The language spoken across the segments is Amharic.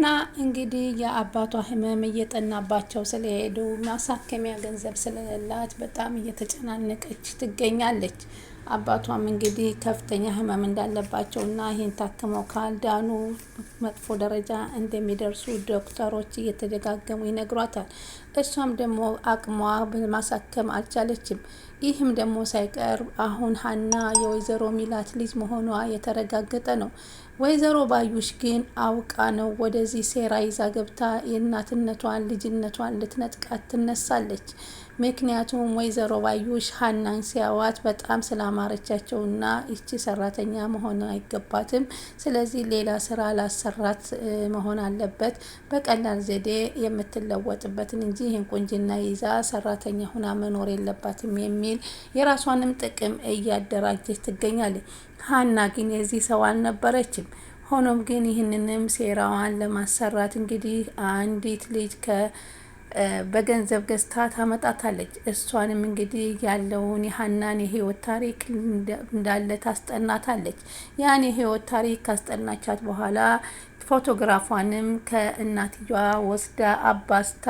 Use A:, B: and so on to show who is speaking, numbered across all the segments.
A: ሀና እንግዲህ የአባቷ ህመም እየጠናባቸው ስለሄዱ ማሳከሚያ ገንዘብ ስለሌላት በጣም እየተጨናነቀች ትገኛለች። አባቷም እንግዲህ ከፍተኛ ህመም እንዳለባቸውና ይህን ታክመው ካልዳኑ መጥፎ ደረጃ እንደሚደርሱ ዶክተሮች እየተደጋገሙ ይነግሯታል። እሷም ደግሞ አቅሟ ማሳከም አልቻለችም። ይህም ደግሞ ሳይቀር አሁን ሀና የወይዘሮ ሚላት ልጅ መሆኗ የተረጋገጠ ነው። ወይዘሮ ባዩሽ ግን አውቃ ነው ወደዚህ ሴራ ይዛ ገብታ የእናትነቷን ልጅነቷን ልትነጥቃት ትነሳለች። ምክንያቱም ወይዘሮ ባዩሽ ሀናን ሲያዋት በጣም ስላማረቻቸውና ይቺ ሰራተኛ መሆን አይገባትም፣ ስለዚህ ሌላ ስራ ላሰራት መሆን አለበት፣ በቀላል ዘዴ የምትለወጥበትን እንጂ ይህን ቁንጅና ይዛ ሰራተኛ ሁና መኖር የለባትም የሚል የራሷንም ጥቅም እያደራጀች ትገኛለች። ሀና ግን የዚህ ሰው አልነበረችም። ሆኖም ግን ይህንንም ሴራዋን ለማሰራት እንግዲህ አንዲት ልጅ በገንዘብ ገዝታ ታመጣታለች። እሷንም እንግዲህ ያለውን የሀናን የህይወት ታሪክ እንዳለ ታስጠናታለች። ያን የህይወት ታሪክ ካስጠናቻት በኋላ ፎቶግራፏንም ከእናትየዋ ወስዳ አባስታ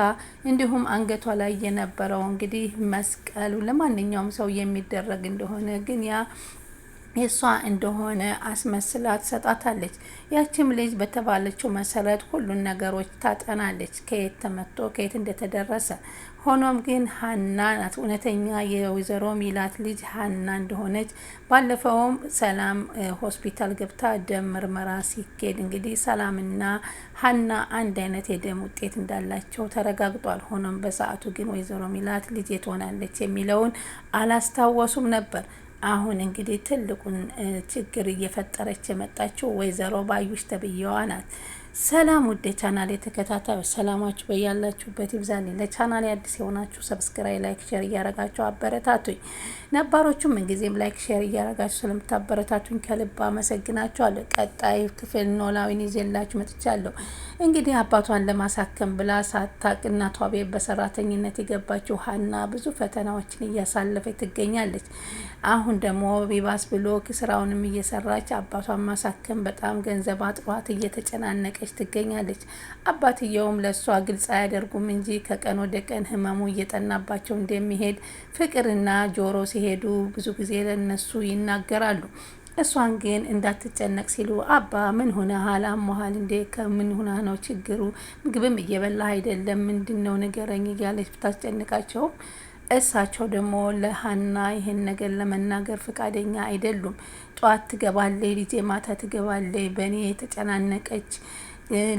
A: እንዲሁም አንገቷ ላይ የነበረው እንግዲህ መስቀሉ ለማንኛውም ሰው የሚደረግ እንደሆነ ግን ያ የሷ እንደሆነ አስመስላ ትሰጣታለች። ያችም ልጅ በተባለችው መሰረት ሁሉን ነገሮች ታጠናለች፣ ከየት ተመቶ ከየት እንደተደረሰ። ሆኖም ግን ሀና ናት እውነተኛ የወይዘሮ ሚላት ልጅ ሀና እንደሆነች ባለፈውም ሰላም ሆስፒታል ገብታ ደም ምርመራ ሲኬድ እንግዲህ ሰላምና ሀና አንድ አይነት የደም ውጤት እንዳላቸው ተረጋግጧል። ሆኖም በሰዓቱ ግን ወይዘሮ ሚላት ልጅ ትሆናለች የሚለውን አላስታወሱም ነበር። አሁን እንግዲህ ትልቁን ችግር እየፈጠረች የመጣችው ወይዘሮ ባዩሽ ተብዬዋ ናት። ሰላም ውድ ቻናል የተከታታዮች ሰላማችሁ በያላችሁበት ይብዛልኝ። ለቻናል አዲስ የሆናችሁ ሰብስክራይብ፣ ላይክ፣ ሼር እያረጋችሁ አበረታቱኝ። ነባሮቹም ምንጊዜም ላይክ ሼር እያረጋችሁ ስለምታበረታቱኝ ከልብ አመሰግናችኋለሁ። ቀጣይ ክፍል ኖላዊን ይዤላችሁ መጥቻለሁ። እንግዲህ አባቷን ለማሳከም ብላ ሳታቅ እናቷ ቤት በሰራተኝነት የገባችው ሀና ብዙ ፈተናዎችን እያሳለፈች ትገኛለች። አሁን ደግሞ ቢባስ ብሎ ስራውንም እየሰራች አባቷን ማሳከም በጣም ገንዘብ አጥሯት እየተጨናነቀች ትገኛለች። አባትየውም ለሷ ግልጽ አያደርጉም እንጂ ከቀን ወደ ቀን ህመሙ እየጠናባቸው እንደሚሄድ ፍቅርና ጆሮ ሲሄዱ ብዙ ጊዜ ለነሱ ይናገራሉ። እሷን ግን እንዳትጨነቅ ሲሉ አባ ምን ሆነሃል? አሞሃል እንዴ? ከምን ሆነ ነው ችግሩ? ምግብም እየበላ አይደለም፣ ምንድነው ንገረኝ እያለች ብታስጨንቃቸውም እሳቸው ደግሞ ለሀና ይሄን ነገር ለመናገር ፈቃደኛ አይደሉም። ጧት ትገባለች ልጄ፣ ማታ ትገባለች፣ በእኔ የተጨናነቀች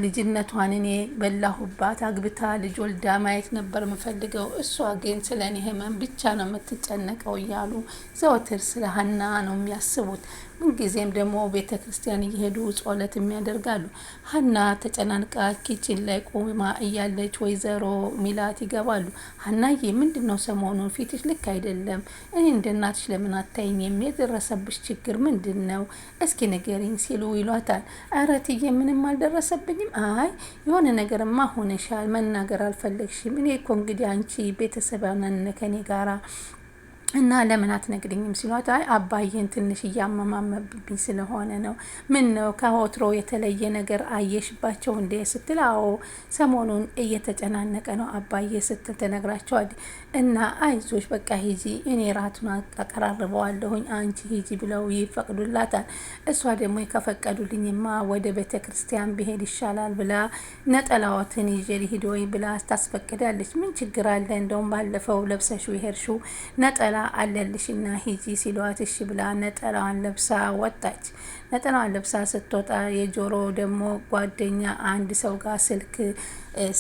A: ልጅነቷን እኔ በላሁባት፣ አግብታ ልጅ ወልዳ ማየት ነበር የምፈልገው፣ እሷ ግን ስለ እኔ ህመም ብቻ ነው የምትጨነቀው እያሉ ዘወትር ስለ ሀና ነው የሚያስቡት። ምንጊዜም ደግሞ ቤተ ክርስቲያን እየሄዱ ጸሎት የሚያደርጋሉ። ሀና ተጨናንቃ ኪችን ላይ ቆማ እያለች ወይዘሮ ሚላት ይገባሉ። ሀናዬ ምንድን ነው ሰሞኑን ፊትሽ ልክ አይደለም፣ እኔ እንደ እናትሽ ለምን አታይኝ? የደረሰብሽ ችግር ምንድን ነው? እስኪ ንገሪኝ ሲሉ ይሏታል። ኧረ እትዬ ምንም አልደረሰብኝም። አይ የሆነ ነገርማ ሆነሻል፣ መናገር አልፈለግሽም። እኔ እኮ እንግዲህ አንቺ ቤተሰብ ነን ከኔ ጋራ እና ለምን አትነግሪኝም ሲሏት፣ አይ አባዬን ትንሽ እያመማመብኝ ስለሆነ ነው። ምን ነው ከወትሮ የተለየ ነገር አየሽባቸው እንዴ ስትል፣ አዎ ሰሞኑን እየተጨናነቀ ነው አባዬ ስትል ተነግራቸዋል። እና አይዞሽ በቃ ሂጂ፣ እኔ ራቱን አቀራርበዋለሁኝ፣ አንቺ ሂጂ ብለው ይፈቅዱላታል። እሷ ደግሞ ከፈቀዱልኝማ ወደ ቤተ ክርስቲያን ብሄድ ይሻላል ብላ ነጠላዎትን ይዤ ልሂድ ወይ ብላ ታስፈቅዳለች። ምን ችግር አለ? እንደውም ባለፈው ለብሰሹ ይሄድሽው ነጠላ አለልሽና ሂጂ ሲሏት እሺ ብላ ነጠላዋን ለብሳ ወጣች። ነጠላዋን ለብሳ ስትወጣ የጆሮ ደግሞ ጓደኛ አንድ ሰው ጋር ስልክ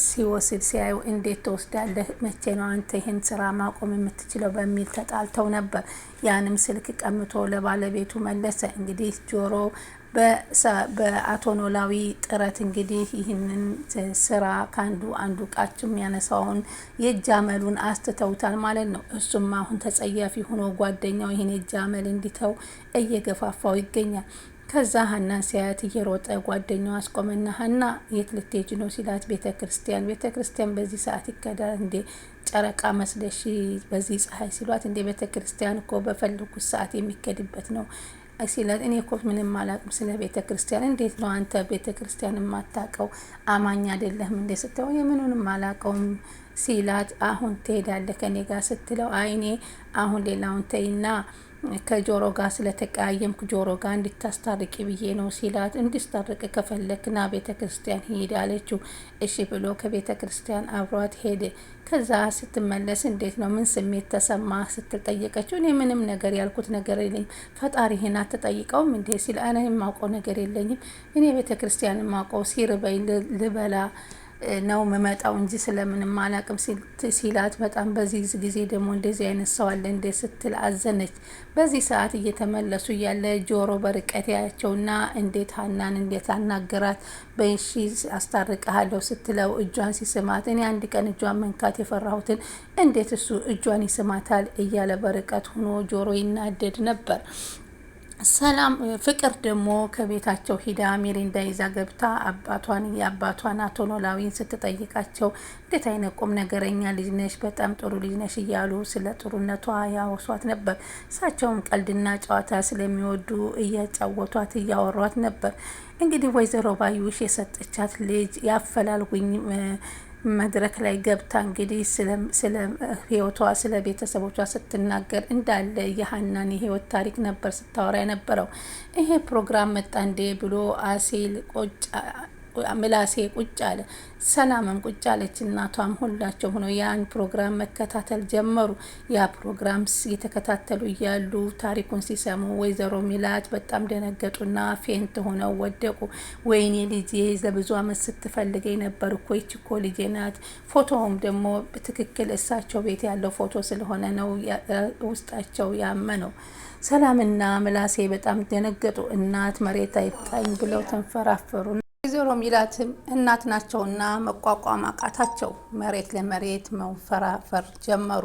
A: ሲወስድ ሲያዩ፣ እንዴት ተወስዳለህ? መቼ ነው አንተ ይህን ስራ ማቆም የምትችለው? በሚል ተጣልተው ነበር። ያንም ስልክ ቀምቶ ለባለቤቱ መለሰ። እንግዲህ ጆሮ በአቶ ኖላዊ ጥረት እንግዲህ ይህንን ስራ አንዱ ቃችሁ የሚያነሳውን የእጅ አመሉን አስትተውታል ማለት ነው። እሱም አሁን ተጸያፊ ሆኖ ጓደኛው ይህን የእጅ አመል እንዲተው እየገፋፋው ይገኛል። ከዛ ሀናን ሲያያት እየሮጠ ጓደኛው አስቆመና፣ ሀና የት ልትሄጂ ነው ሲላት፣ ቤተ ክርስቲያን በዚህ ሰዓት ይከዳል እንዴ? ጨረቃ መስለሽ በዚህ ፀሐይ ሲሏት፣ እንዴ ቤተ ክርስቲያን እኮ በፈለጉት ሰዓት የሚከድበት ነው ሲላት እኔ እኮ ምንም አላውቅም ስለ ቤተ ክርስቲያን። እንዴት ነው አንተ ቤተ ክርስቲያን የማታውቀው? አማኝ አይደለህም እንዴ ስትለው የምኑንም አላውቀውም ሲላት አሁን ትሄዳለህ ከኔ ጋር ስትለው አይኔ አሁን ሌላውን ተይና ከጆሮ ጋር ስለተቀያየምኩ ጆሮ ጋር እንድታስታርቂ ብዬ ነው ሲላት እንድታርቅ ከፈለክና ቤተ ክርስቲያን ሂድ አለችው። እሺ ብሎ ከቤተ ክርስቲያን አብሯት ሄደ። ከዛ ስትመለስ እንዴት ነው ምን ስሜት ተሰማ ስትል ጠየቀችው። እኔ ምንም ነገር ያልኩት ነገር የለኝም ፈጣሪህን አትጠይቀውም እንዴ ሲል እኔ የማውቀው ነገር የለኝም እኔ ቤተ ክርስቲያን የማውቀው ሲርበኝ ልበላ ነው መመጣው እንጂ ስለምንም አላቅም ሲላት በጣም በዚህ ጊዜ ደግሞ እንደዚህ አይነት ሰው አለ እንደ ስትል አዘነች። በዚህ ሰዓት እየተመለሱ ያለ ጆሮ በርቀት ያያቸውና እንዴት ሀናን እንዴት አናገራት በእሺ አስታርቀሃለሁ ስትለው እጇን ሲስማት እኔ አንድ ቀን እጇን መንካት የፈራሁትን እንዴት እሱ እጇን ይስማታል እያለ በርቀት ሆኖ ጆሮ ይናደድ ነበር። ሰላም ፍቅር ደግሞ ከቤታቸው ሂዳ ሚሪንዳ ይዛ ገብታ የአባቷን አቶ ኖላዊን ስትጠይቃቸው እንዴት አይነት ቁም ነገረኛ ልጅ ነሽ፣ በጣም ጥሩ ልጅ ነሽ እያሉ ስለ ጥሩነቷ ያወሷት ነበር። እሳቸውም ቀልድና ጨዋታ ስለሚወዱ እያጫወቷት እያወሯት ነበር። እንግዲህ ወይዘሮ ባዩሽ የሰጠቻት ልጅ ያፈላልጉኝ መድረክ ላይ ገብታ እንግዲህ ስለ ህይወቷ ስለ ቤተሰቦቿ ስትናገር እንዳለ የሀናን የህይወት ታሪክ ነበር ስታወራ የነበረው። ይሄ ፕሮግራም መጣ እንዴ ብሎ አሴል ምላሴ ቁጭ አለ። ሰላምም ቁጭ አለች። እናቷም ሁላቸው ሆኖ ያን ፕሮግራም መከታተል ጀመሩ። ያ ፕሮግራም የተከታተሉ እያሉ ታሪኩን ሲሰሙ ወይዘሮ ሚላት በጣም ደነገጡና ፌንት ሆነው ወደቁ። ወይኔ ልጄ ለብዙ አመት ስትፈልገኝ ነበር እኮ ይች እኮ ልጄ ናት። ፎቶውም ደግሞ በትክክል እሳቸው ቤት ያለው ፎቶ ስለሆነ ነው ውስጣቸው ያመነው። ሰላምና ምላሴ በጣም ደነገጡ። እናት መሬት አይጣኝ ብለው ተንፈራፈሩ። ወይዘሮ ሚላትም እናት ናቸውና መቋቋም አቃታቸው። መሬት ለመሬት መንፈራፈር ጀመሩ።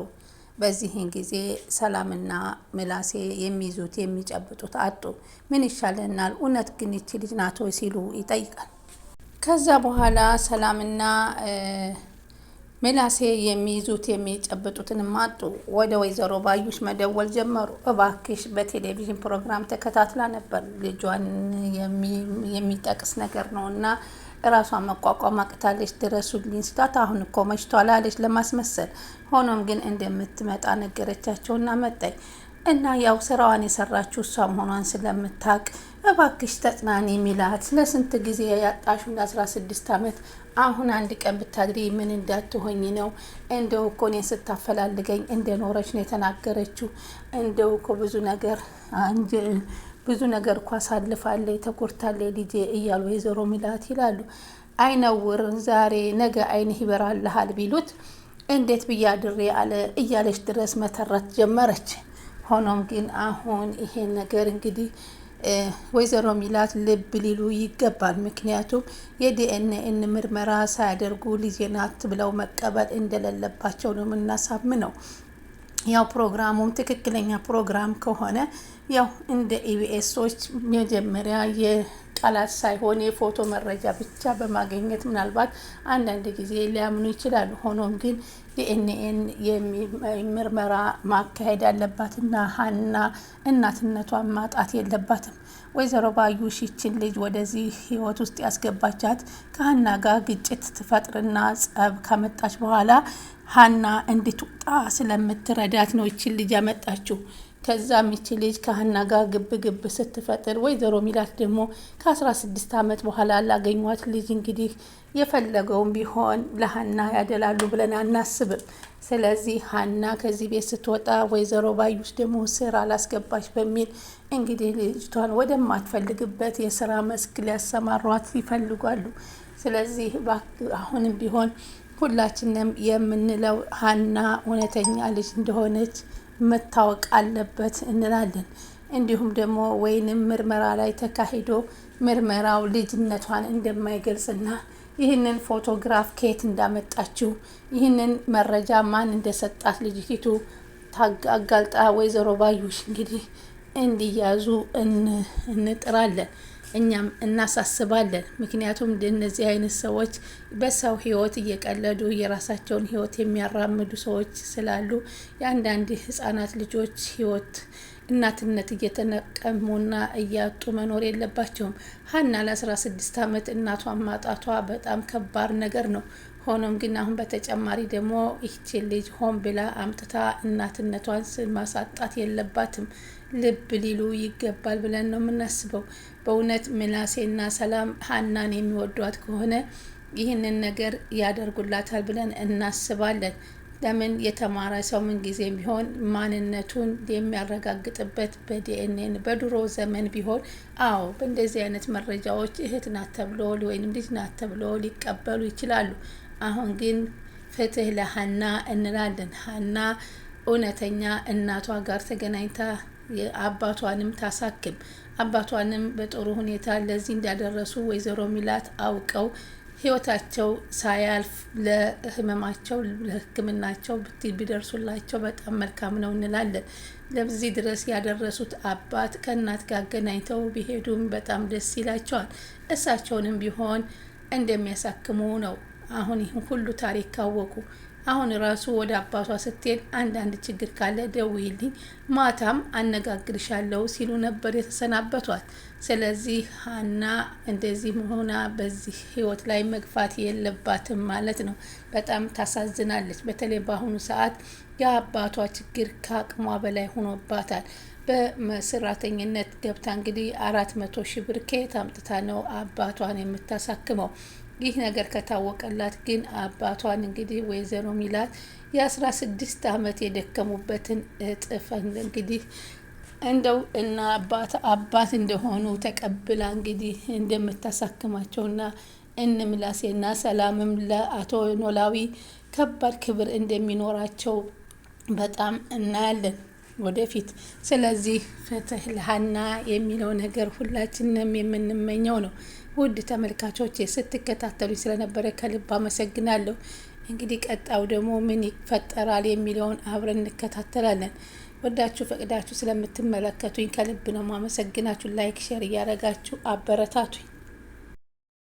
A: በዚህን ጊዜ ሰላምና ምላሴ የሚይዙት የሚጨብጡት አጡ። ምን ይሻለናል? እውነት ግን ይቺ ልጅ ናት ወይ ሲሉ ይጠይቃል። ከዛ በኋላ ሰላምና ምላሴ የሚይዙት የሚጨብጡትን ማጡ። ወደ ወይዘሮ ባዩሽ መደወል ጀመሩ። እባክሽ በቴሌቪዥን ፕሮግራም ተከታትላ ነበር ልጇን የሚጠቅስ ነገር ነው እና ራሷን መቋቋም አቅታለች ድረሱልኝ ስታት አሁን እኮ መሽቷል አለች ለማስመሰል። ሆኖም ግን እንደምትመጣ ነገረቻቸውና መጣኝ እና ያው ስራዋን የሰራችው እሷ መሆኗን ስለምታቅ እባክሽ ተጽናኒ ሚላት ለስንት ጊዜ ያጣሽው ለ16 አመት አሁን አንድ ቀን ብታድሪ ምን እንዳትሆኝ ነው። እንደው እኮ እኔን ስታፈላልገኝ እንደኖረች ነው የተናገረችው። እንደው እኮ ብዙ ነገር እኮ አሳልፋለች ተጎድታለች ልጄ እያሉ ወይዘሮ ሚላት ይላሉ። አይነውር ዛሬ ነገ አይንህ ይበራልሃል ቢሉት እንዴት ብያድሬ አለ እያለች ድረስ መተረት ጀመረች። ሆኖም ግን አሁን ይሄን ነገር እንግዲህ ወይዘሮ ሚላት ልብ ሊሉ ይገባል። ምክንያቱም የዲኤንኤን ምርመራ ሳያደርጉ ልጄ ናት ብለው መቀበል እንደሌለባቸው ነው የምናሳምነው። ያው ፕሮግራሙም ትክክለኛ ፕሮግራም ከሆነ ያው እንደ ኢቢኤሶች መጀመሪያ የቃላት ሳይሆን የፎቶ መረጃ ብቻ በማግኘት ምናልባት አንዳንድ ጊዜ ሊያምኑ ይችላሉ። ሆኖም ግን ዲኤንኤን ምርመራ ማካሄድ አለባትና ሀና እናትነቷን ማጣት የለባትም። ወይዘሮ ባዩሽ ይችን ልጅ ወደዚህ ህይወት ውስጥ ያስገባቻት ከሀና ጋር ግጭት ትፈጥርና ጸብ ካመጣች በኋላ ሀና እንድትወጣ ስለምትረዳት ነው ይችን ልጅ ያመጣችው። ከዛም ይች ልጅ ከሀና ጋር ግብ ስትፈጥር ወይዘሮ ሚላት ደግሞ ከ16 አመት በኋላ ላገኟት ልጅ እንግዲህ የፈለገውን ቢሆን ለሀና ያደላሉ ብለን አናስብም። ስለዚህ ሀና ከዚህ ቤት ስትወጣ ወይዘሮ ባዩሽ ደግሞ ስራ አላስገባች በሚል እንግዲህ ልጅቷን ወደማትፈልግበት የስራ መስክ ሊያሰማሯት ይፈልጋሉ። ስለዚህ አሁንም ቢሆን ሁላችንም የምንለው ሀና እውነተኛ ልጅ እንደሆነች መታወቅ አለበት እንላለን። እንዲሁም ደግሞ ወይንም ምርመራ ላይ ተካሂዶ ምርመራው ልጅነቷን እንደማይገልጽና ይህንን ፎቶግራፍ ከየት እንዳመጣችው ይህንን መረጃ ማን እንደሰጣት ልጅቱ አጋልጣ ወይዘሮ ባዩሽ እንግዲህ እንዲያዙ እንጥራለን። እኛም እናሳስባለን። ምክንያቱም እነዚህ አይነት ሰዎች በሰው ህይወት እየቀለዱ የራሳቸውን ህይወት የሚያራምዱ ሰዎች ስላሉ የአንዳንድ ህጻናት ልጆች ህይወት እናትነት እየተነቀሙና እያጡ መኖር የለባቸውም። ሀና ለ16 ዓመት እናቷን ማጣቷ በጣም ከባድ ነገር ነው። ሆኖም ግን አሁን በተጨማሪ ደግሞ ይህች ልጅ ሆን ብላ አምጥታ እናትነቷን ማሳጣት የለባትም። ልብ ሊሉ ይገባል ብለን ነው የምናስበው። በእውነት ምናሴና ሰላም ሀናን የሚወዷት ከሆነ ይህንን ነገር ያደርጉላታል ብለን እናስባለን። ለምን የተማረ ሰው ምን ጊዜ ቢሆን ማንነቱን የሚያረጋግጥበት በዲኤንኤን በድሮ ዘመን ቢሆን አዎ በእንደዚህ አይነት መረጃዎች እህት ናት ተብሎ ወይም ልጅ ናት ተብሎ ሊቀበሉ ይችላሉ። አሁን ግን ፍትህ ለሀና እንላለን። ሀና እውነተኛ እናቷ ጋር ተገናኝታ አባቷንም ታሳክም። አባቷንም በጥሩ ሁኔታ ለዚህ እንዳደረሱ ወይዘሮ ሚላት አውቀው ህይወታቸው ሳያልፍ ለህመማቸው ለሕክምናቸው ቢደርሱላቸው በጣም መልካም ነው እንላለን። ለዚህ ድረስ ያደረሱት አባት ከእናት ጋር አገናኝተው ቢሄዱም በጣም ደስ ይላቸዋል። እሳቸውንም ቢሆን እንደሚያሳክሙ ነው። አሁን ይህን ሁሉ ታሪክ ካወቁ አሁን ራሱ ወደ አባቷ ስትሄድ አንዳንድ ችግር ካለ ደውይልኝ ማታም አነጋግርሻለሁ ሲሉ ነበር የተሰናበቷት። ስለዚህ ሀና እንደዚህ መሆና በዚህ ህይወት ላይ መግፋት የለባትም ማለት ነው። በጣም ታሳዝናለች። በተለይ በአሁኑ ሰዓት የአባቷ ችግር ከአቅሟ በላይ ሆኖባታል። በሰራተኝነት ገብታ እንግዲህ 400 ሺህ ብር ከየት አምጥታ ነው አባቷን የምታሳክመው? ይህ ነገር ከታወቀላት ግን አባቷን እንግዲህ ወይዘሮ ሚላት የ16 ዓመት የደከሙበትን እጥፍ እንግዲህ እንደው እና አባት እንደሆኑ ተቀብላ እንግዲህ እንደምታሳክማቸውና ምላሴና ሰላምም ለአቶ ኖላዊ ከባድ ክብር እንደሚኖራቸው በጣም እናያለን ወደፊት። ስለዚህ ፍትህ ለሀና የሚለው ነገር ሁላችንም የምንመኘው ነው። ውድ ተመልካቾች ስትከታተሉ ስለነበረ ከልብ አመሰግናለሁ። እንግዲህ ቀጣው ደግሞ ምን ይፈጠራል የሚለውን አብረን እንከታተላለን። ወዳችሁ ፈቅዳችሁ ስለምትመለከቱኝ ከልብ ነው ማመሰግናችሁ። ላይክ ሼር እያደረጋችሁ አበረታቱኝ።